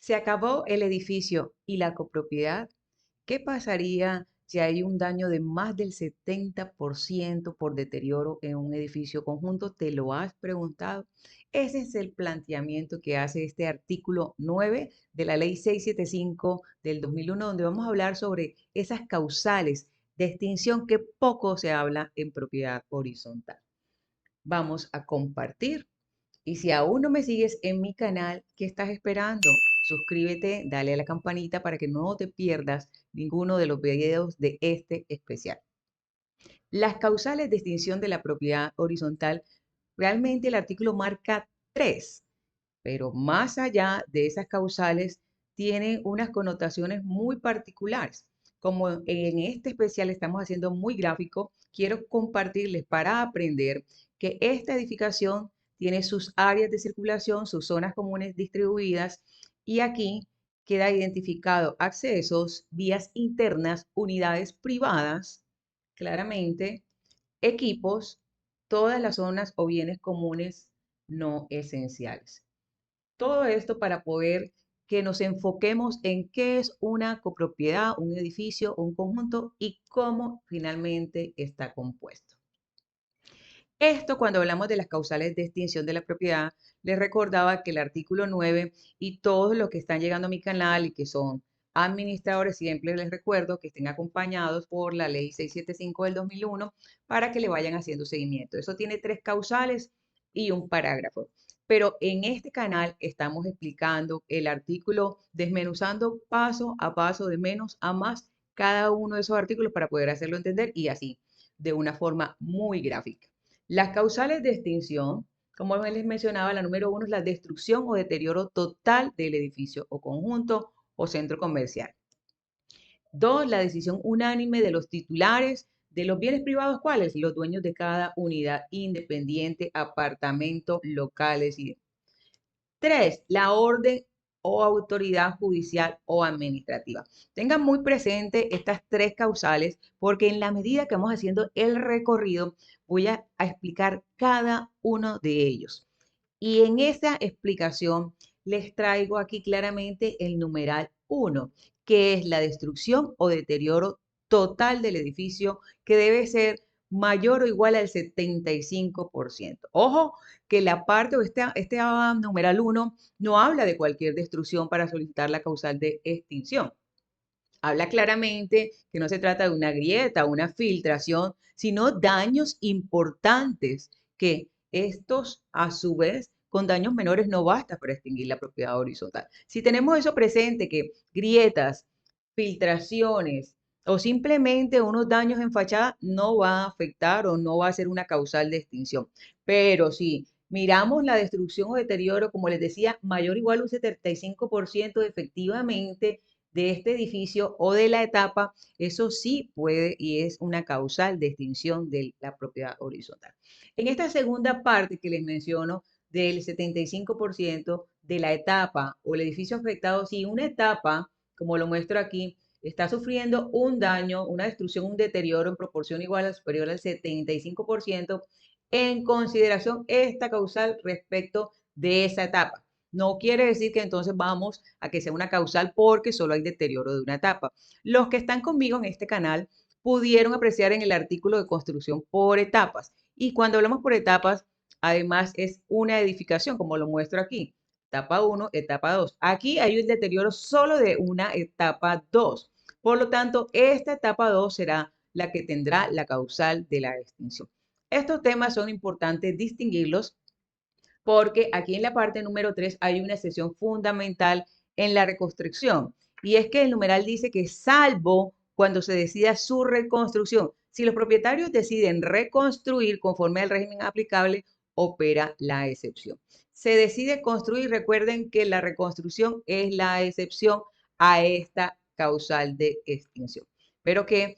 Se acabó el edificio y la copropiedad. ¿Qué pasaría si hay un daño de más del 70% por deterioro en un edificio conjunto? ¿Te lo has preguntado? Ese es el planteamiento que hace este artículo 9 de la Ley 675 del 2001, donde vamos a hablar sobre esas causales de extinción que poco se habla en propiedad horizontal. Vamos a compartir. Y si aún no me sigues en mi canal, ¿qué estás esperando? Suscríbete, dale a la campanita para que no te pierdas ninguno de los videos de este especial. Las causales de extinción de la propiedad horizontal, realmente el artículo marca tres, pero más allá de esas causales, tienen unas connotaciones muy particulares. Como en este especial estamos haciendo muy gráfico, quiero compartirles para aprender que esta edificación tiene sus áreas de circulación, sus zonas comunes distribuidas y aquí queda identificado accesos, vías internas, unidades privadas, claramente, equipos, todas las zonas o bienes comunes no esenciales. Todo esto para poder que nos enfoquemos en qué es una copropiedad, un edificio, un conjunto y cómo finalmente está compuesto. Esto cuando hablamos de las causales de extinción de la propiedad, les recordaba que el artículo 9 y todos los que están llegando a mi canal y que son administradores, siempre les recuerdo que estén acompañados por la ley 675 del 2001 para que le vayan haciendo seguimiento. Eso tiene tres causales y un parágrafo. Pero en este canal estamos explicando el artículo, desmenuzando paso a paso, de menos a más, cada uno de esos artículos para poder hacerlo entender y así, de una forma muy gráfica. Las causales de extinción, como les mencionaba, la número uno es la destrucción o deterioro total del edificio o conjunto o centro comercial. Dos, la decisión unánime de los titulares de los bienes privados, ¿cuáles? Los dueños de cada unidad independiente, apartamento, locales y demás. Tres, la orden o autoridad judicial o administrativa. Tengan muy presente estas tres causales porque en la medida que vamos haciendo el recorrido voy a explicar cada uno de ellos. Y en esa explicación les traigo aquí claramente el numeral 1, que es la destrucción o deterioro total del edificio que debe ser mayor o igual al 75%. Ojo, que la parte o este numeral 1 no habla de cualquier destrucción para solicitar la causal de extinción. Habla claramente que no se trata de una grieta, una filtración, sino daños importantes que estos, a su vez, con daños menores no basta para extinguir la propiedad horizontal. Si tenemos eso presente, que grietas, filtraciones o simplemente unos daños en fachada no va a afectar o no va a ser una causal de extinción. Pero si miramos la destrucción o deterioro, como les decía, mayor o igual a un 75% efectivamente de este edificio o de la etapa, eso sí puede y es una causal de extinción de la propiedad horizontal. En esta segunda parte que les menciono, del 75% de la etapa o el edificio afectado, si una etapa, como lo muestro aquí, está sufriendo un daño, una destrucción, un deterioro en proporción igual o superior al 75%, en consideración esta causal respecto de esa etapa. No quiere decir que entonces vamos a que sea una causal porque solo hay deterioro de una etapa. Los que están conmigo en este canal pudieron apreciar en el artículo de construcción por etapas. Y cuando hablamos por etapas, además es una edificación, como lo muestro aquí. Etapa 1, etapa 2. Aquí hay un deterioro solo de una etapa 2. Por lo tanto, esta etapa 2 será la que tendrá la causal de la extinción. Estos temas son importantes distinguirlos porque aquí en la parte número 3 hay una excepción fundamental en la reconstrucción. Y es que el numeral dice que salvo cuando se decida su reconstrucción, si los propietarios deciden reconstruir conforme al régimen aplicable, opera la excepción. Se decide construir, recuerden que la reconstrucción es la excepción a esta causal de extinción. Espero que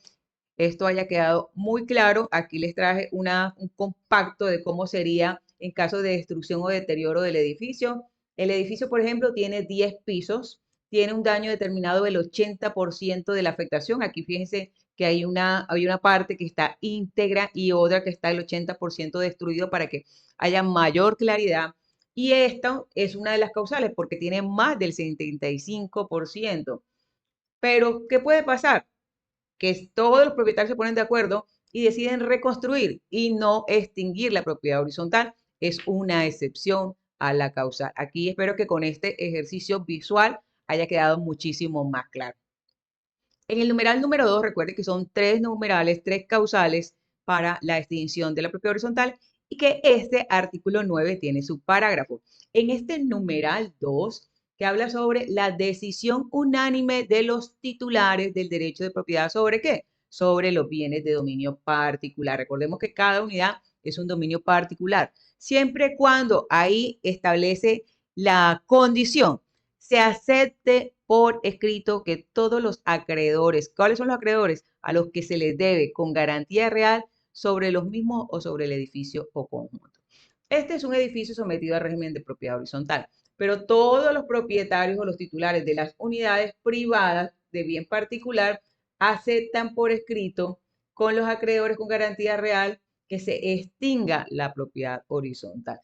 esto haya quedado muy claro. Aquí les traje un compacto de cómo sería en caso de destrucción o deterioro del edificio. El edificio, por ejemplo, tiene 10 pisos, tiene un daño determinado del 80% de la afectación. Aquí fíjense que hay una parte que está íntegra y otra que está el 80% destruido para que haya mayor claridad. Y esta es una de las causales porque tiene más del 75%. Pero, ¿qué puede pasar? Que todos los propietarios se ponen de acuerdo y deciden reconstruir y no extinguir la propiedad horizontal. Es una excepción a la causal. Aquí espero que con este ejercicio visual haya quedado muchísimo más claro. En el numeral número 2, recuerde que son tres numerales, tres causales para la extinción de la propiedad horizontal y que este artículo 9 tiene su parágrafo. En este numeral 2, que habla sobre la decisión unánime de los titulares del derecho de propiedad sobre qué? Sobre los bienes de dominio particular. Recordemos que cada unidad es un dominio particular. Siempre y cuando ahí establece la condición se acepte por escrito que todos los acreedores, ¿cuáles son los acreedores? A los que se les debe con garantía real sobre los mismos o sobre el edificio o conjunto. Este es un edificio sometido al régimen de propiedad horizontal, pero todos los propietarios o los titulares de las unidades privadas de bien particular aceptan por escrito con los acreedores con garantía real que se extinga la propiedad horizontal.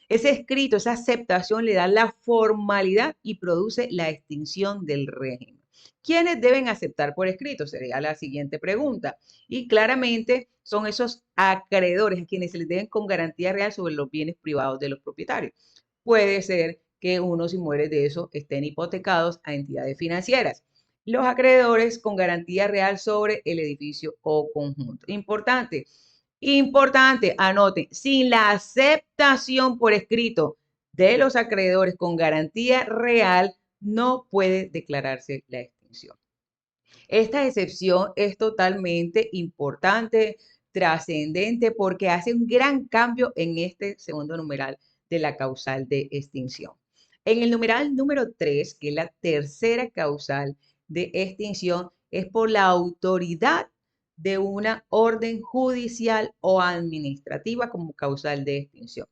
Ese escrito, esa aceptación le da la formalidad y produce la extinción del régimen. ¿Quiénes deben aceptar por escrito? Sería la siguiente pregunta. Y claramente son esos acreedores a quienes se les deben con garantía real sobre los bienes privados de los propietarios. Puede ser que unos inmuebles de esos estén hipotecados a entidades financieras. Los acreedores con garantía real sobre el edificio o conjunto. Importante, importante, anoten, sin la aceptación por escrito de los acreedores con garantía real, no puede declararse la extinción. Esta excepción es totalmente importante, trascendente, porque hace un gran cambio en este segundo numeral de la causal de extinción. En el numeral número 3, que es la tercera causal de extinción, es por la autoridad de una orden judicial o administrativa como causal de extinción.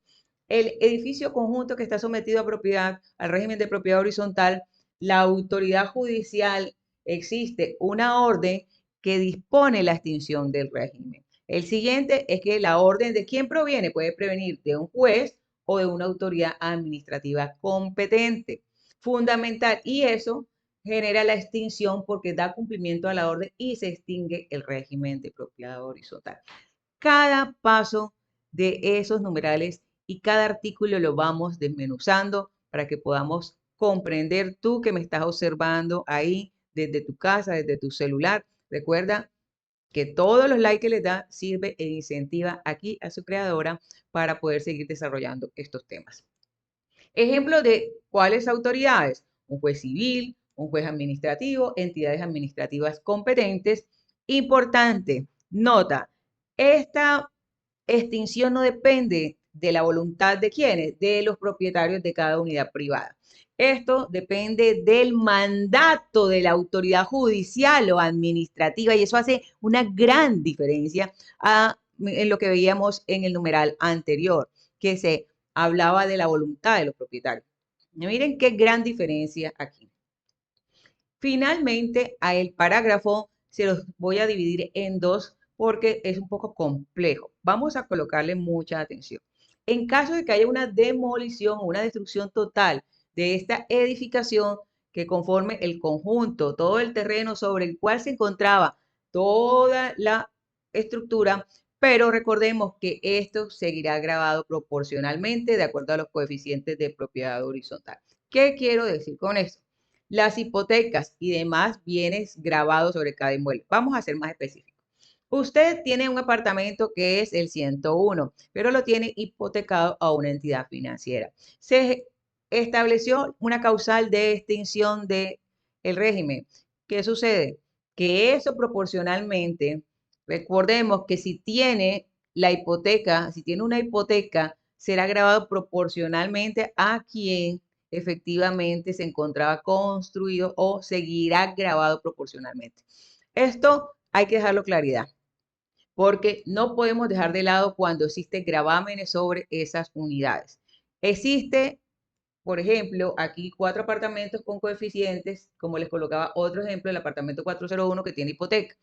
El edificio conjunto que está sometido a propiedad, al régimen de propiedad horizontal, la autoridad judicial existe una orden que dispone la extinción del régimen. El siguiente es que la orden de quién proviene puede prevenir de un juez o de una autoridad administrativa competente. Fundamental. Y eso genera la extinción porque da cumplimiento a la orden y se extingue el régimen de propiedad horizontal. Cada paso de esos numerales y cada artículo lo vamos desmenuzando para que podamos comprender tú que me estás observando ahí desde tu casa, desde tu celular. Recuerda que todos los likes que les da sirve e incentiva aquí a su creadora para poder seguir desarrollando estos temas. Ejemplo de cuáles autoridades: un juez civil, un juez administrativo, entidades administrativas competentes. Importante, nota, esta extinción no depende de la voluntad de quienes, de los propietarios de cada unidad privada. Esto depende del mandato de la autoridad judicial o administrativa y eso hace una gran diferencia en lo que veíamos en el numeral anterior, que se hablaba de la voluntad de los propietarios. Miren qué gran diferencia aquí. Finalmente, a el parágrafo se los voy a dividir en dos porque es un poco complejo. Vamos a colocarle mucha atención. En caso de que haya una demolición o una destrucción total de esta edificación que conforme el conjunto, todo el terreno sobre el cual se encontraba toda la estructura, pero recordemos que esto seguirá grabado proporcionalmente de acuerdo a los coeficientes de propiedad horizontal. ¿Qué quiero decir con esto? Las hipotecas y demás bienes grabados sobre cada inmueble. Vamos a ser más específicos. Usted tiene un apartamento que es el 101, pero lo tiene hipotecado a una entidad financiera. Se estableció una causal de extinción del régimen. ¿Qué sucede? Que eso proporcionalmente, recordemos que si tiene la hipoteca, si tiene una hipoteca, será grabado proporcionalmente a quien efectivamente se encontraba construido o seguirá grabado proporcionalmente. Esto hay que dejarlo claridad, porque no podemos dejar de lado cuando existen gravámenes sobre esas unidades. Existe por ejemplo, aquí 4 apartamentos con coeficientes, como les colocaba otro ejemplo, el apartamento 401 que tiene hipoteca.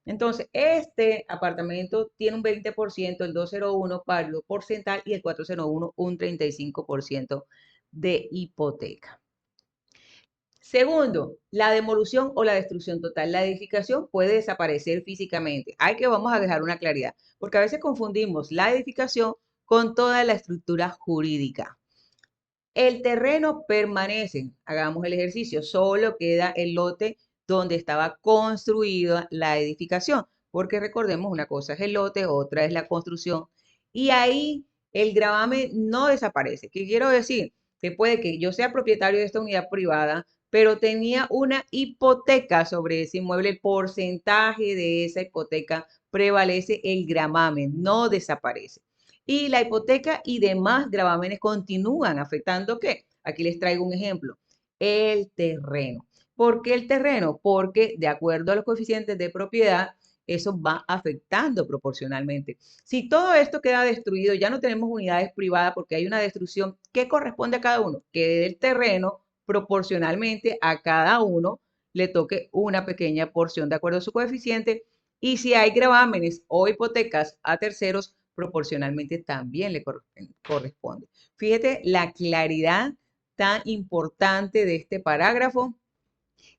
Entonces, este apartamento tiene un 20%, el 201 pálido porcentual y el 401 un 35% de hipoteca. Segundo, la demolición o la destrucción total. La edificación puede desaparecer físicamente. Hay que vamos a dejar una claridad, porque a veces confundimos la edificación con toda la estructura jurídica. El terreno permanece, hagamos el ejercicio, solo queda el lote donde estaba construida la edificación, porque recordemos una cosa es el lote, otra es la construcción, y ahí el gravamen no desaparece. ¿Qué quiero decir? Que puede que yo sea propietario de esta unidad privada, pero tenía una hipoteca sobre ese inmueble, el porcentaje de esa hipoteca prevalece, el gravamen no desaparece. Y la hipoteca y demás gravámenes continúan afectando ¿qué? Aquí les traigo un ejemplo. El terreno. ¿Por qué el terreno? Porque de acuerdo a los coeficientes de propiedad, eso va afectando proporcionalmente. Si todo esto queda destruido, ya no tenemos unidades privadas porque hay una destrucción. ¿Qué corresponde a cada uno? Que del terreno, proporcionalmente a cada uno, le toque una pequeña porción de acuerdo a su coeficiente. Y si hay gravámenes o hipotecas a terceros, proporcionalmente también le corresponde. Fíjate la claridad tan importante de este parágrafo.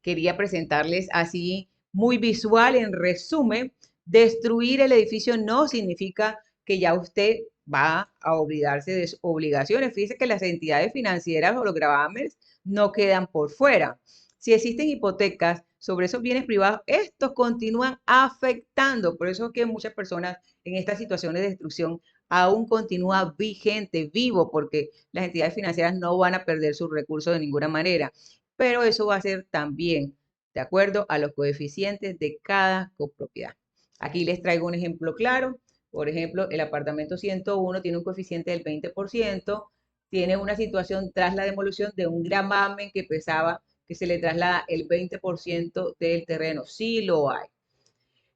Quería presentarles así muy visual, en resumen, destruir el edificio no significa que ya usted va a olvidarse de sus obligaciones. Fíjese que las entidades financieras o los gravámenes no quedan por fuera. Si existen hipotecas sobre esos bienes privados, estos continúan afectando. Por eso es que muchas personas en estas situaciones de destrucción aún continúa vigente, vivo, porque las entidades financieras no van a perder sus recursos de ninguna manera. Pero eso va a ser también de acuerdo a los coeficientes de cada copropiedad. Aquí les traigo un ejemplo claro. Por ejemplo, el apartamento 101 tiene un coeficiente del 20%, tiene una situación tras la demolición de un gravamen que pesaba que se le traslada el 20% del terreno. Sí lo hay.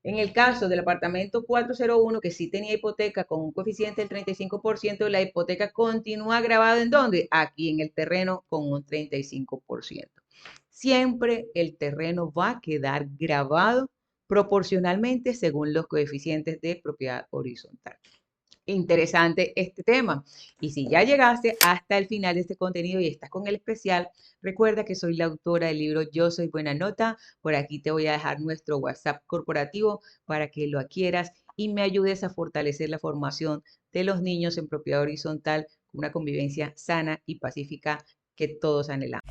En el caso del apartamento 401, que sí tenía hipoteca con un coeficiente del 35%, la hipoteca continúa grabada ¿en dónde? Aquí en el terreno con un 35%. Siempre el terreno va a quedar grabado proporcionalmente según los coeficientes de propiedad horizontal. Interesante este tema. Y si ya llegaste hasta el final de este contenido y estás con el especial, recuerda que soy la autora del libro Yo Soy Buena Nota. Por aquí te voy a dejar nuestro WhatsApp corporativo para que lo adquieras y me ayudes a fortalecer la formación de los niños en propiedad horizontal con una convivencia sana y pacífica que todos anhelamos.